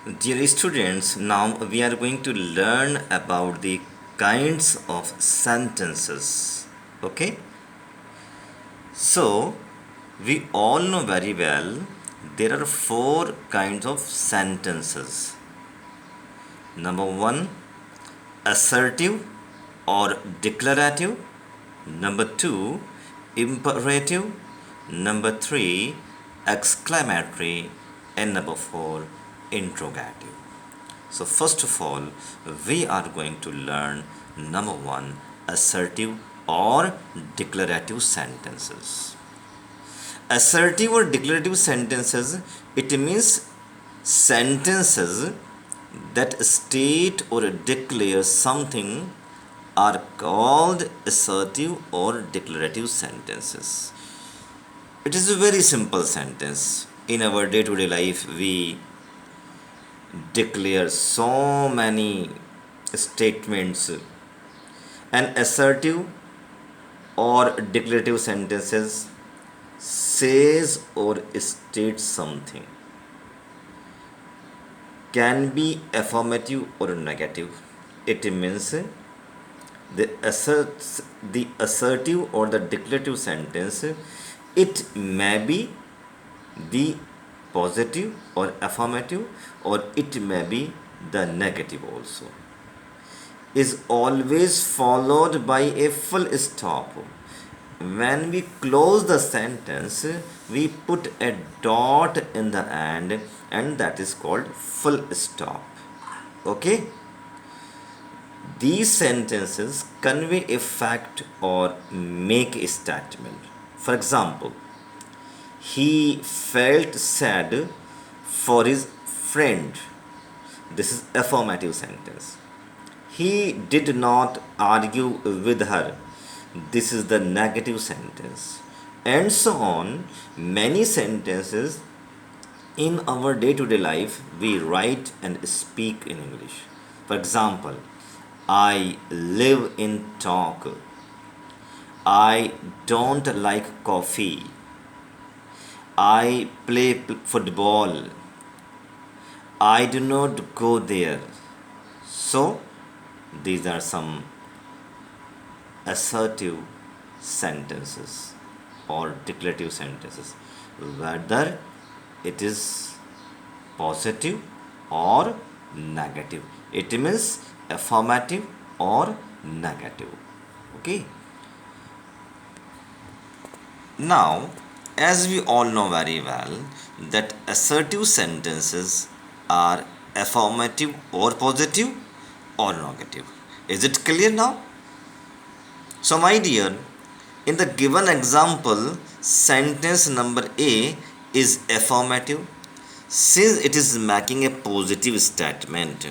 Dear students, now we are going to learn about the kinds of sentences. Okay? So, we all know very well there are four kinds of sentences. Number one, assertive or declarative. Number two, imperative. Number three, exclamatory. And number four, interrogative. So, first of all, we are going to learn number one, assertive or declarative sentences. Assertive or declarative sentences, it means sentences that state or declare something are called assertive or declarative sentences. It is a very simple sentence. In our day to day life, we declare so many statements. An assertive or declarative sentences says or states something, can be affirmative or negative. It means the assertive or the declarative sentence, it may be the positive or affirmative, or it may be the negative also, is always followed by a full stop. When we close the sentence, we put a dot in the end, and that is called full stop. Okay? These sentences convey a fact or make a statement. For example, he felt sad for his friend. This is affirmative sentence. He did not argue with her. This is the negative sentence. And so on. Many sentences in our day to day life we write and speak in English. For example, I live in talk. I don't like coffee. I play football. I do not go there. So, these are some assertive sentences or declarative sentences, whether it is positive or negative. It means affirmative or negative. Okay. Now, as we all know very well, that assertive sentences are affirmative or positive or negative. Is it clear now? So, my dear, in the given example, sentence number A is affirmative since it is making a positive statement,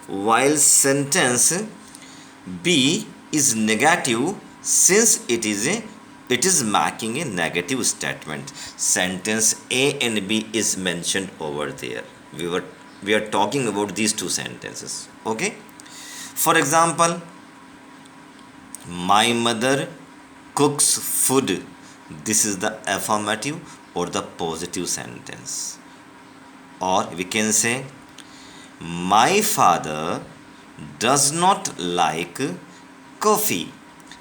while sentence B is negative since it is making a negative statement. Sentence A and B is mentioned over there. We are talking about these two sentences. Okay. For example, my mother cooks food. This is the affirmative or the positive sentence. Or we can say, my father does not like coffee.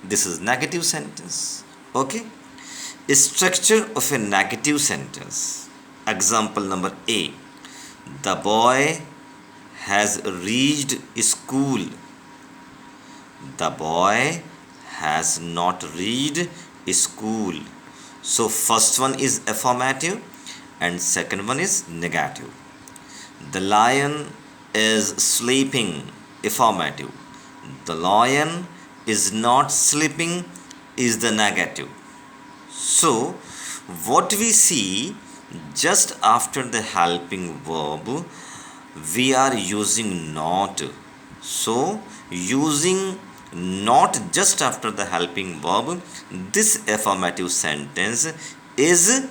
This is negative sentence. Okay. Structure of a negative sentence. Example number A. The boy has reached school. The boy has not reached school. So first one is affirmative and second one is negative. The lion is sleeping. Affirmative. The lion is not sleeping is the negative. So what we see, just after the helping verb we are using not. So using not just after the helping verb, this affirmative sentence is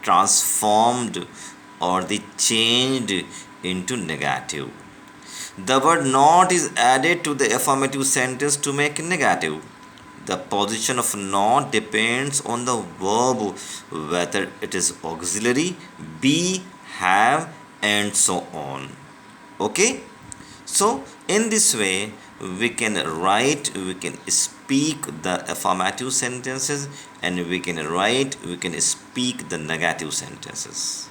transformed or the changed into negative. The word not is added to the affirmative sentence to make negative. The position of not depends on the verb, whether it is auxiliary, be, have, and so on. Okay, so in this way we can speak the affirmative sentences, and we can speak the negative sentences.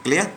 Clear?